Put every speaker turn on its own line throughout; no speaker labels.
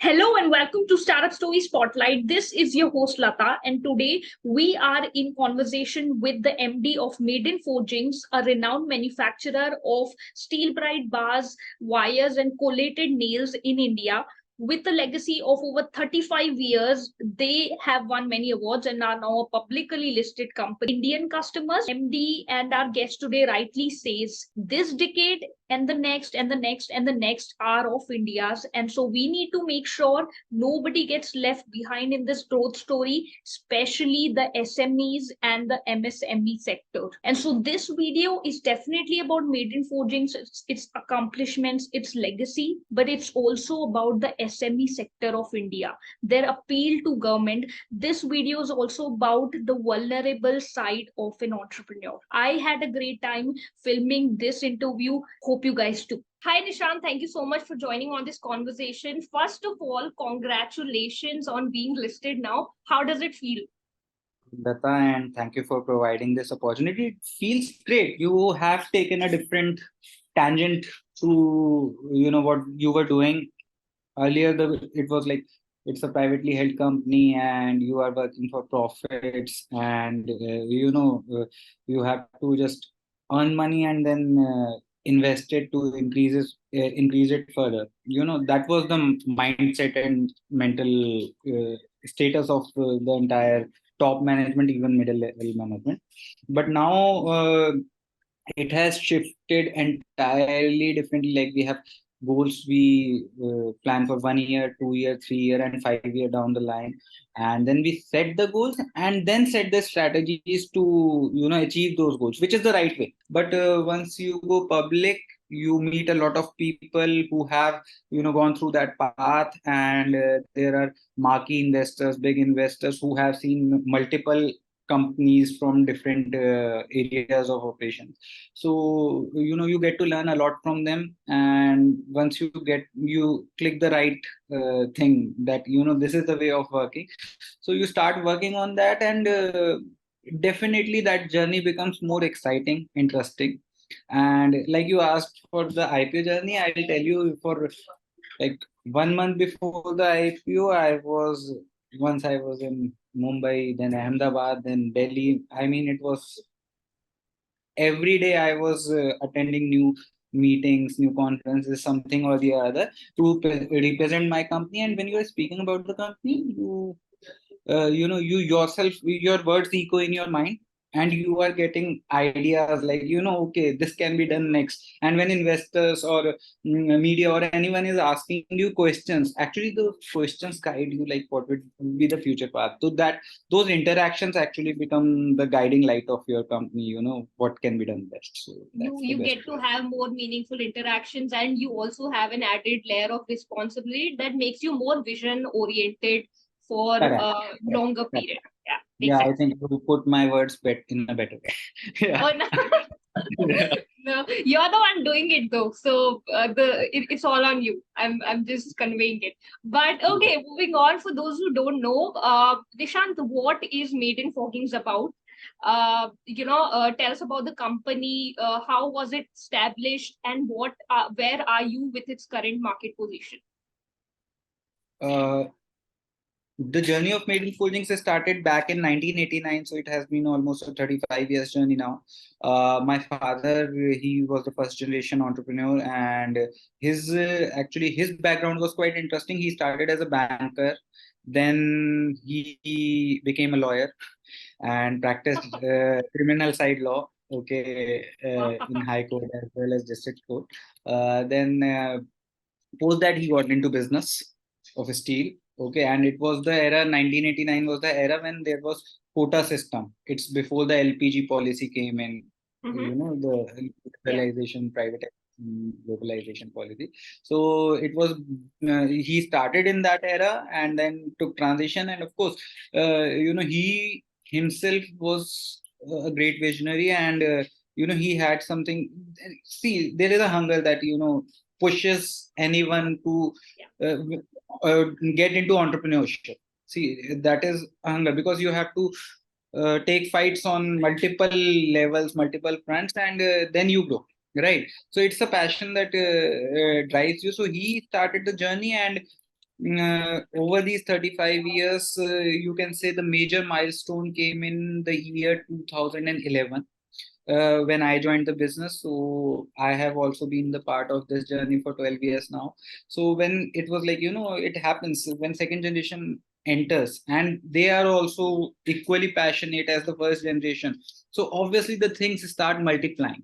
Hello and welcome to Startup Story Spotlight. This is your host Lata, and today we are in conversation with the MD of Maiden Forgings, a renowned manufacturer of steel bright bars, wires, and collated nails in India. With a legacy of over 35 years, they have won many awards and are now a publicly listed company. Indian customers, MD and our guest today rightly says this decade and the next and the next and the next are of India's. And so we need to make sure nobody gets left behind in this growth story, especially the SMEs and the MSME sector. And so this video is definitely about Maiden Forgings, its accomplishments, its legacy, but it's also about the SME sector of India, their appeal to government. This video is also about the vulnerable side of an entrepreneur. I had a great time filming this interview. Hope you guys too. Hi, Nishant. Thank you so much for joining on this conversation. First of all, congratulations on being listed now. How does it feel?
Data, and thank you for providing this opportunity. It feels great. You have taken a different tangent to what you were doing earlier. It was like it's a privately held company and you are working for profits, and you have to just earn money and then invest it to increase it further. That was the mindset and mental status of the entire top management, even middle level management. But now it has shifted entirely differently. Like we have goals we plan for 1 year, 2 year, 3 year, and 5 year down the line, and then we set the goals and then set the strategies to achieve those goals, which is the right way. But once you go public, you meet a lot of people who have gone through that path, and there are marquee investors, big investors who have seen multiple companies from different areas of operations. So you get to learn a lot from them, and once you click the right thing that this is the way of working, so you start working on that, and definitely that journey becomes more exciting, interesting. And like you asked for the IPO journey, I'll tell you, for like 1 month before the IPO, I was in Mumbai, then Ahmedabad, then Delhi. I mean, it was every day I was attending new meetings, new conferences, something or the other, to represent my company. And when you are speaking about the company, you yourself, your words echo in your mind, and you are getting ideas like, okay, this can be done next. And when investors or media or anyone is asking you questions, actually those questions guide you, like what would be the future path. So that those interactions actually become the guiding light of your company, what can be done best. So
you
that's the
you
best.
get to have more meaningful interactions, and you also have an added layer of responsibility that makes you more vision oriented for
Correct.
a longer
Correct.
period. Yeah, makes
Yeah, I
sense.
think you put my words in a better way. Yeah.
Oh no. No, you're the one doing it though, so it's all on you. I'm just conveying it. But
Yeah.
okay, moving on. For those who don't know, Nishant, what is Maiden Forgings about? Tell us about the company. How was it established, and where are you with its current market position?
Uh, the journey of Maiden Forgings started back in 1989, so it has been almost a 35 years journey now. My father, he was the first generation entrepreneur, and his background was quite interesting. He started as a banker, then he became a lawyer and practiced criminal side law. Okay, in High Court as well as District Court. Then post that he got into business of steel. Okay, and it was the era, 1989 was the era when there was quota system. It's before the LPG policy came in, the liberalization, private globalization policy. So it was he started in that era and then took transition. And of course, he himself was a great visionary, and he had something. See, there is a hunger that pushes anyone to uh, get into entrepreneurship. See, that is hunger, because you have to take fights on multiple levels, multiple fronts, and then you grow, right? So it's a passion that drives you. So he started the journey, and over these 35 years, you can say the major milestone came in the year 2011 when I joined the business. So I have also been the part of this journey for 12 years now. So when it was like, it happens when second generation enters and they are also equally passionate as the first generation. So obviously the things start multiplying.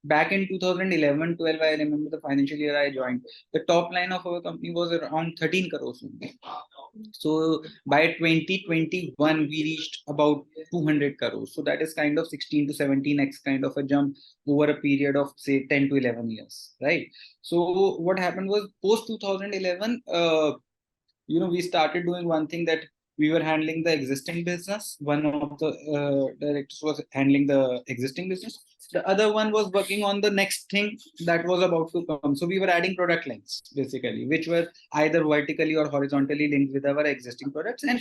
Back in 2011-12, I remember the financial year I joined. The top line of our company was around 13 crores only. So by 2021, we reached about 200 crores. So that is kind of 16 to 17x kind of a jump over a period of say 10 to 11 years, right? So what happened was post 2011, we started doing one thing, that we were handling the existing business. One of the directors was handling the existing business. The other one was working on the next thing that was about to come. So we were adding product lines basically, which were either vertically or horizontally linked with our existing products. And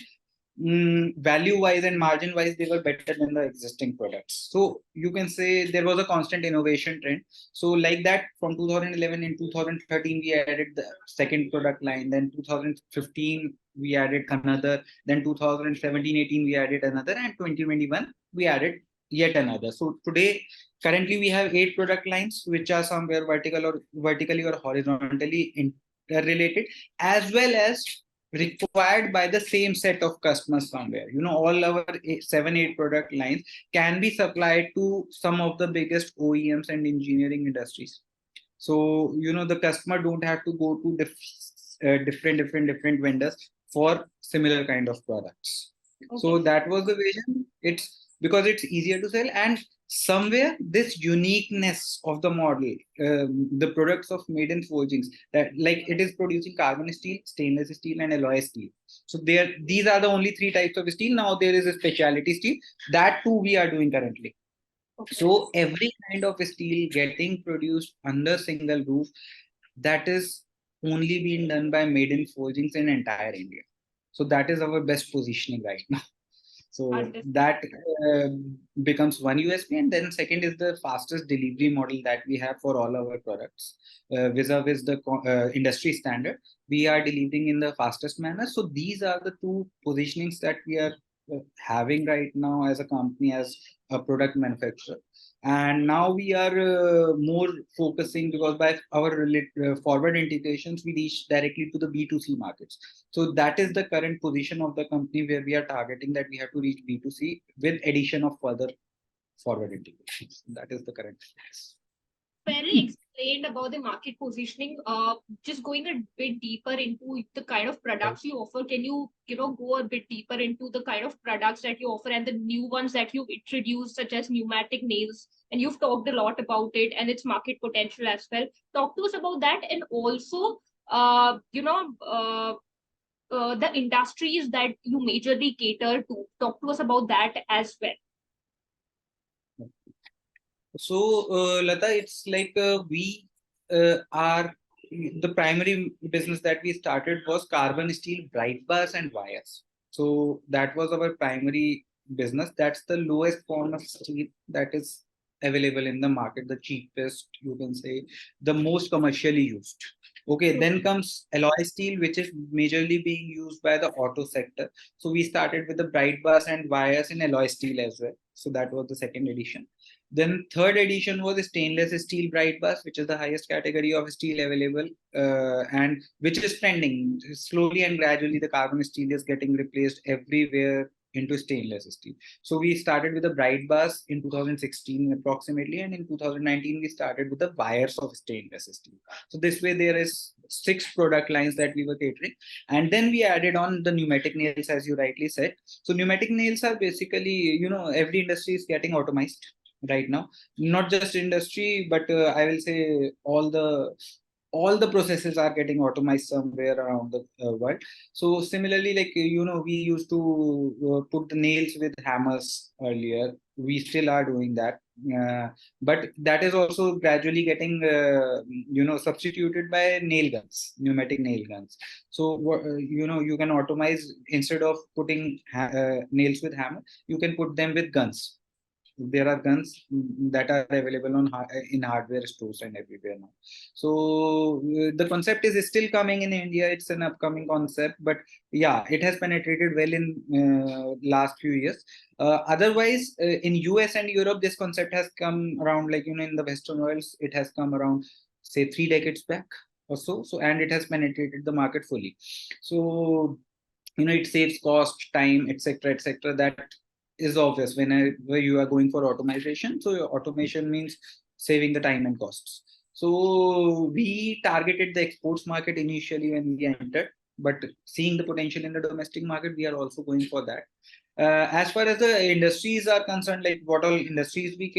value wise and margin wise, they were better than the existing products. So you can say there was a constant innovation trend. So like that, from 2011 in 2013 we added the second product line, then 2015 we added another, then 2017-18 we added another, and 2021 we added yet another. So today, currently we have 8 product lines which are somewhere vertically or horizontally interrelated, as well as required by the same set of customers somewhere. All our 7-8 product lines can be supplied to some of the biggest OEMs and engineering industries. So the customer don't have to go to different vendors for similar kind of products. Okay. So that was the vision. It's because it's easier to sell, and somewhere this uniqueness of the model, the products of Maiden Forgings, that like it is producing carbon steel, stainless steel, and alloy steel. So these are the only 3 types of steel. Now there is a specialty steel, that too we are doing currently. Okay. So every kind of steel getting produced under single roof, that is only being done by Maiden Forgings in entire India. So that is our best positioning right now. So that becomes one USP, and then second is the fastest delivery model that we have for all our products. Vis-a-vis the industry standard, we are delivering in the fastest manner. So these are the 2 positionings that we are having right now as a company, as a product manufacturer. And now we are more focusing, because by our forward integrations, we reach directly to the B2C markets. So that is the current position of the company, where we are targeting that we have to reach B2C with addition of further forward integrations. That is the current status.
Fairly explained about the market positioning. Just going a bit deeper into the kind of products you offer, can you go a bit deeper into the kind of products that you offer and the new ones that you've introduced, such as pneumatic nails, and you've talked a lot about it and its market potential as well. Talk to us about that, and also the industries that you majorly cater to. Talk to us about that as well.
So, Lata, it's like we are the primary business that we started was carbon steel bright bars and wires. So that was our primary business. That's the lowest form of steel that is available in the market, the cheapest, you can say, the most commercially used. Okay, then comes alloy steel, which is majorly being used by the auto sector. So we started with the bright bars and wires in alloy steel as well. So that was the second edition. Then third edition was stainless steel bright bars, which is the highest category of steel available, and which is trending slowly and gradually. The carbon steel is getting replaced everywhere into stainless steel. So we started with the bright bars in 2016 approximately, and in 2019 we started with the wires of stainless steel. So this way there is 6 product lines that we were catering, and then we added on the pneumatic nails, as you rightly said. So pneumatic nails are basically, every industry is getting automized right now, not just industry, but I will say all the processes are getting automized somewhere around the world. So similarly, like we used to put the nails with hammers earlier. We still are doing that, but that is also gradually getting substituted by nail guns, pneumatic nail guns. So you can automize, instead of putting nails with hammer, you can put them with guns. there are guns that are available on in hardware stores and everywhere now. So the concept is still coming in India. It's an upcoming concept, but yeah, it has penetrated well in last few years. Otherwise, in US and Europe, this concept has come around, like, in the Western worlds, it has come around, say, 3 decades back or so. So, and it has penetrated the market fully. So, it saves cost, time, etc., etc. That is obvious whenever you are going for automation. So, your automation means saving the time and costs. So, we targeted the exports market initially when we entered, but seeing the potential in the domestic market, we are also going for that. As far as the industries are concerned, like what all industries we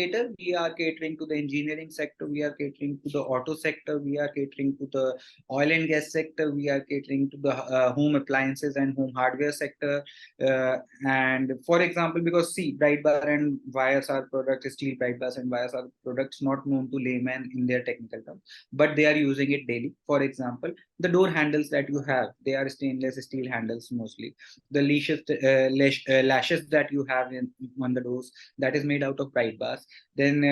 are catering to the engineering sector, we are catering to the auto sector, we are catering to the oil and gas sector, we are catering to the home appliances and home hardware sector. And for example, because see, bright bar and wires are products, steel bright bars and wires are products not known to layman in their technical terms, but they are using it daily. For example, the door handles that you have, they are stainless steel handles mostly. The lashes that you have on the doors, that is made out of bright bars. Then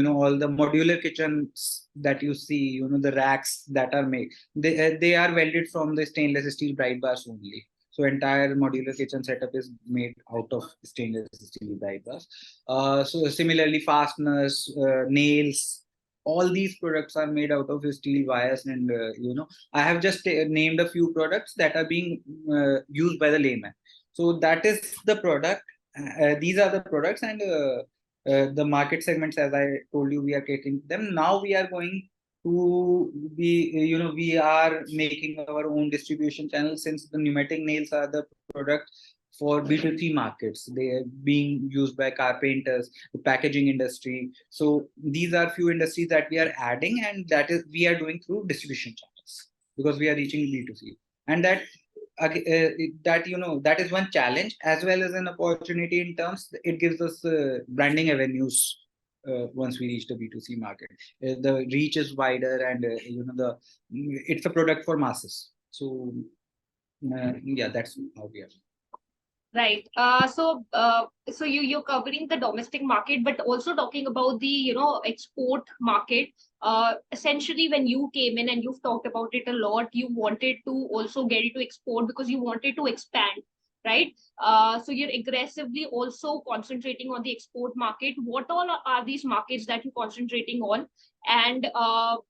all the modular kitchens that you see, the racks that are made, they are welded from the stainless steel bright bars only. So entire modular kitchen setup is made out of stainless steel bright bars. So similarly, fasteners, nails, all these products are made out of steel wires. And I have just named a few products that are being used by the layman. So that is the product. These are the products, and the market segments, as I told you, we are catering to them. Now we are going to be, we are making our own distribution channel, since the pneumatic nails are the product for B2C markets. They are being used by carpenters, the packaging industry. So these are few industries that we are adding, and that is we are doing through distribution channels, because we are reaching B2C. And that that is one challenge as well as an opportunity. In terms, it gives us branding avenues. Once we reach the B2C market, the reach is wider, and it's a product for masses. So yeah, that's how we are.
Right. So you're covering the domestic market, but also talking about the export market. Essentially, when you came in and you've talked about it a lot, you wanted to also get into export because you wanted to expand, right? So you're aggressively also concentrating on the export market. What all are these markets that you're concentrating on? And what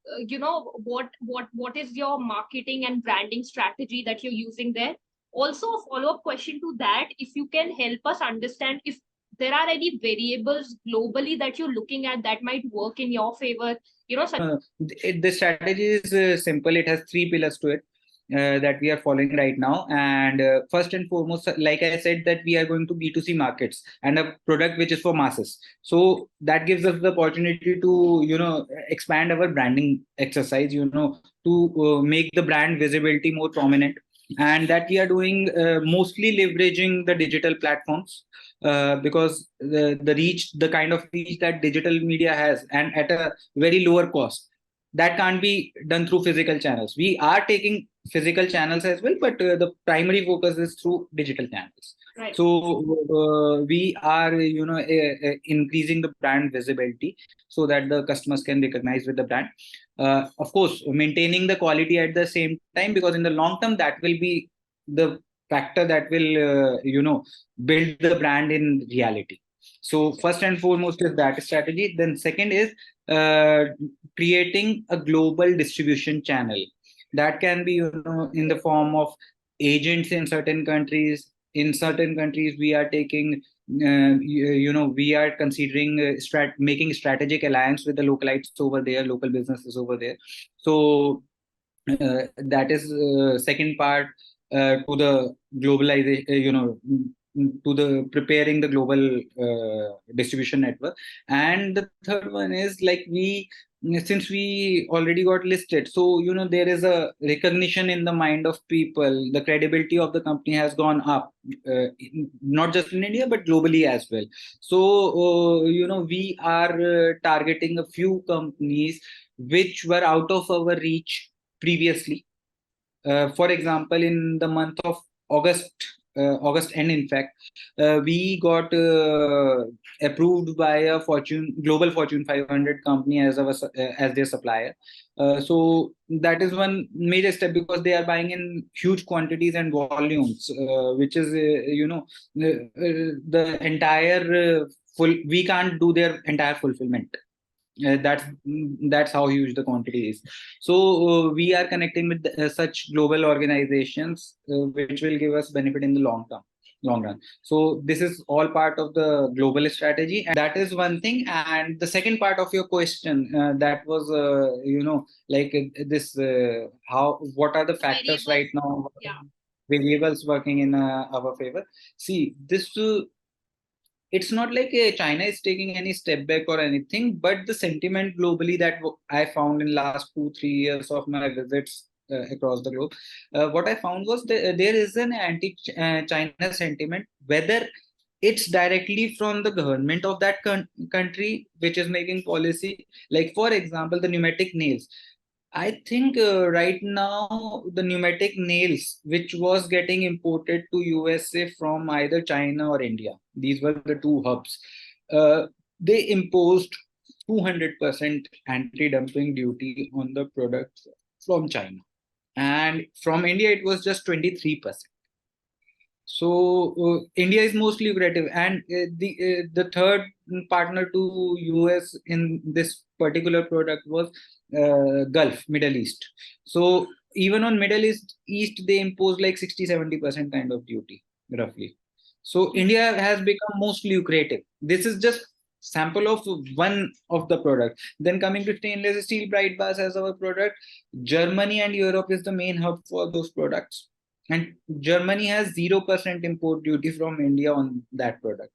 is your marketing and branding strategy that you're using there? Also, a follow-up question to that, if you can help us understand if there are any variables globally that you're looking at that might work in your favor,
the strategy is simple. It has 3 pillars to it. That we are following right now. And first and foremost, like I said, that we are going to B2C markets and a product which is for masses. So that gives us the opportunity to, expand our branding exercise, to make the brand visibility more prominent. And that we are doing mostly leveraging the digital platforms, because the kind of reach that digital media has, and at a very lower cost, that can't be done through physical channels. We are taking physical channels as well, but the primary focus is through digital channels.
Right.
So we are, increasing the brand visibility so that the customers can recognize with the brand. Of course, maintaining the quality at the same time, because in the long term, that will be the factor that will, build the brand in reality. So first and foremost is that strategy. Then second is creating a global distribution channel. That can be, in the form of agents in certain countries. In certain countries, we are taking, we are considering making strategic alliance with the localites over there, local businesses over there. So that is second part to the globalization, to the preparing the global distribution network. And the third one is, like, since we already got listed, so there is a recognition in the mind of people. The credibility of the company has gone up, not just in India but globally as well. So we are targeting a few companies which were out of our reach previously. For example, in the month of August August end, in fact, we got approved by a global Fortune 500 company as their supplier. So that is one major step, because they are buying in huge quantities and volumes, which is the entire full. We can't do their entire fulfillment. That's how huge the quantity is. So we are connecting with such global organizations, which will give us benefit in the long run. So this is all part of the global strategy, and that is one thing. And the second part of your question, that was like this how what are the factors right now,
Yeah.
variables working in our favor. See, this it's not like China is taking any step back or anything, but the sentiment globally that I found in last 2-3 years of my visits across the globe, what I found was that there is an anti-China sentiment, whether it's directly from the government of that country which is making policy. Like for example, the pneumatic nails. I think right now the pneumatic nails, which was getting imported to USA from either China or India, these were the two hubs. Uh, they imposed 200% anti-dumping duty on the products from China, and from India it was just 23%. So India is most lucrative, and the third partner to US in this particular product was Gulf, Middle East. So even on East they impose like 60-70% kind of duty roughly. So India has become most lucrative. This is just sample of one of the product. Then coming to stainless steel bright bars as our product, Germany and Europe is the main hub for those products, and Germany has 0% import duty from India on that product.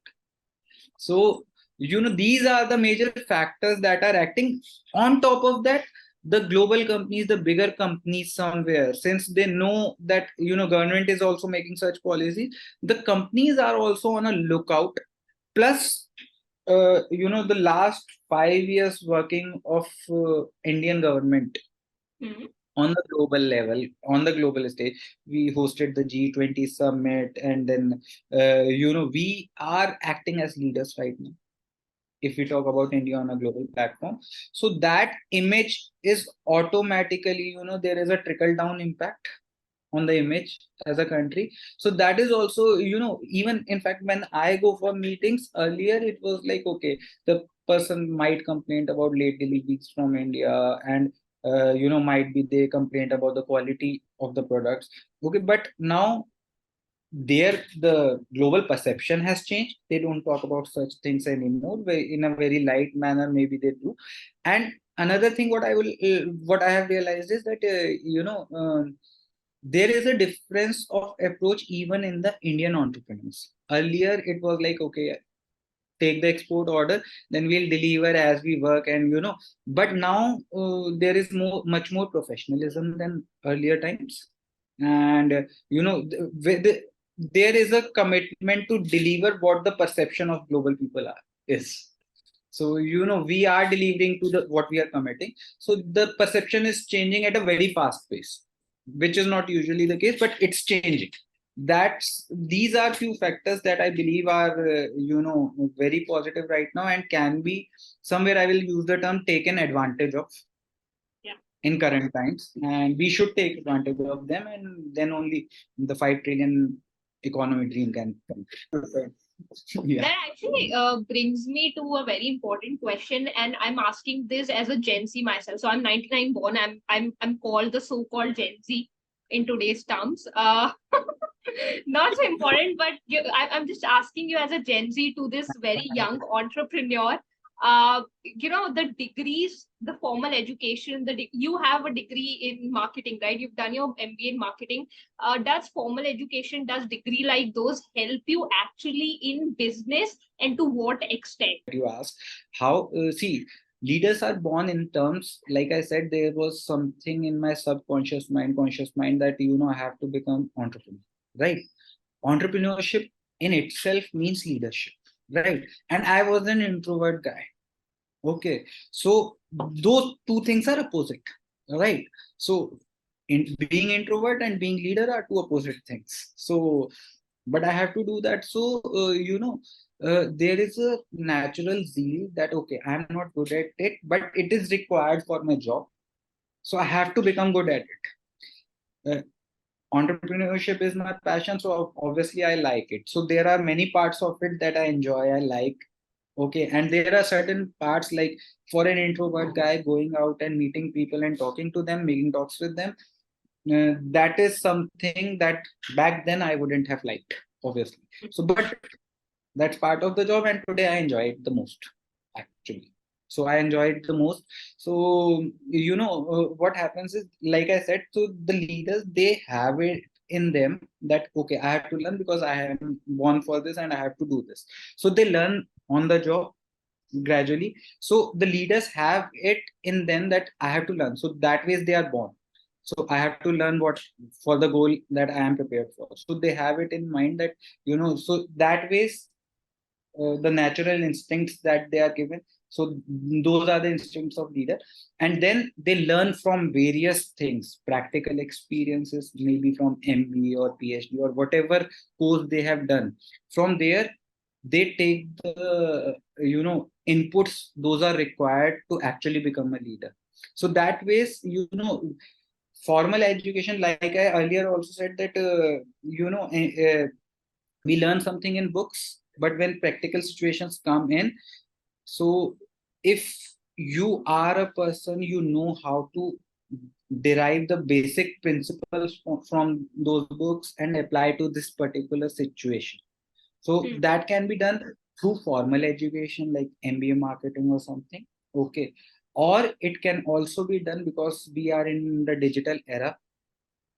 So, these are the major factors that are acting. On top of that, the global companies, the bigger companies somewhere, since they know that, government is also making such policy, the companies are also on a lookout. Plus, the last 5 years working of Indian government on the global level, on the global stage. We hosted the G20 summit, and then we are acting as leaders right now, if we talk about India on a global platform. So that image is automatically, there is a trickle down impact on the image as a country. So that is also, even in fact, when I go for meetings, earlier it was like, okay, the person might complain about late deliveries from India, and might be they complain about the quality of the products. Okay, but now the global perception has changed. They don't talk about such things anymore. In a very light manner, maybe they do. And another thing, what I have realized is that there is a difference of approach even in the Indian entrepreneurs. Earlier, it was like, okay, take the export order, then we'll deliver as we work, and but now there is much more professionalism than earlier times. And there is a commitment to deliver what the perception of global people is. So we are delivering to the what we are committing. So the perception is changing at a very fast pace, which is not usually the case, but it's changing. These are few factors that I believe are very positive right now, and can be somewhere, I will use the term, taken advantage of in current times, and we should take advantage of them, and then only the 5 trillion economy dream can come. Yeah.
That actually brings me to a very important question, and I'm asking this as a Gen Z myself. So I'm 99 born. I'm called the so-called Gen Z in today's terms. Not so important, but I'm just asking you as a Gen Z, to this very young entrepreneur. The degrees, the formal education, you have a degree in marketing, right? You've done your MBA in marketing. Does formal education, does degree like those help you actually in business, and to what extent?
You asked how, see, leaders are born in terms, like I said, there was something in my subconscious mind, conscious mind, that I have to become entrepreneur, right? Entrepreneurship in itself means leadership, right? And I was an introvert guy. Okay, so those two things are opposite, right? So being introvert and being leader are two opposite things. So but I have to do that. So, there is a natural zeal that, okay, I'm not good at it, but it is required for my job. So I have to become good at it. Entrepreneurship is my passion. So obviously I like it. So there are many parts of it that I enjoy, I like. Okay. And there are certain parts like for an introvert guy going out and meeting people and talking to them, making talks with them, that is something that back then I wouldn't have liked, obviously. So, but that's part of the job, and today I enjoy it the most, actually. So I enjoy it the most. So what happens is, like I said, so the leaders, they have it in them that, okay, I have to learn because I am born for this and I have to do this. So they learn on the job gradually. So the leaders have it in them that I have to learn. So that way they are born. So I have to learn what for the goal that I am prepared for. So they have it in mind that, so that ways, the natural instincts that they are given. So those are the instincts of leader. And then they learn from various things, practical experiences, maybe from MBA or PhD or whatever course they have done. From there, they take the inputs those are required to actually become a leader. So that ways, formal education, like I earlier also said that we learn something in books, but when practical situations come in, so if you are a person, you know how to derive the basic principles from those books and apply to this particular situation. So that can be done through formal education like MBA marketing or something. Okay. Or it can also be done because we are in the digital era.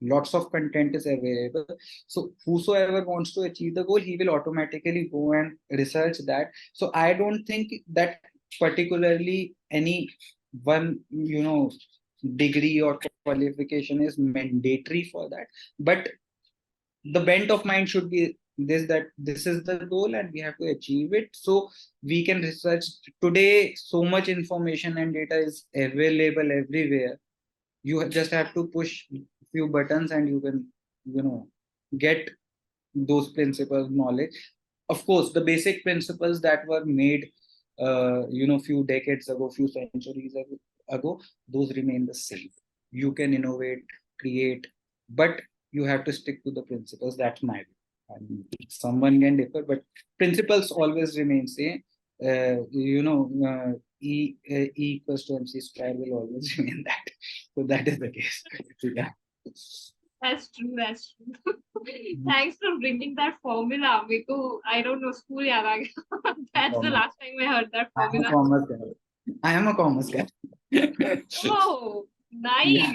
Lots of content is available. So whosoever wants to achieve the goal, he will automatically go and research that. So I don't think that particularly any one, degree or qualification is mandatory for that. But the bent of mind should be this, that this is the goal and we have to achieve it. So we can research. Today so much information and data is available everywhere. You just have to push few buttons and you can get those principles knowledge. Of course, the basic principles that were made few decades ago, few centuries ago, those remain the same. You can innovate, create, but you have to stick to the principles. That's my view. I mean, someone can differ, but principles always remain same. E equals to MC square will always remain that. So that is the case. Yeah.
That's true. That's true. Thanks for bringing that formula. Meko, I don't know, school yaad aa gaya. That's the last time I heard that
I am a
formula.
commerce guy. I am a commerce guy.
Oh, nice.
Yeah.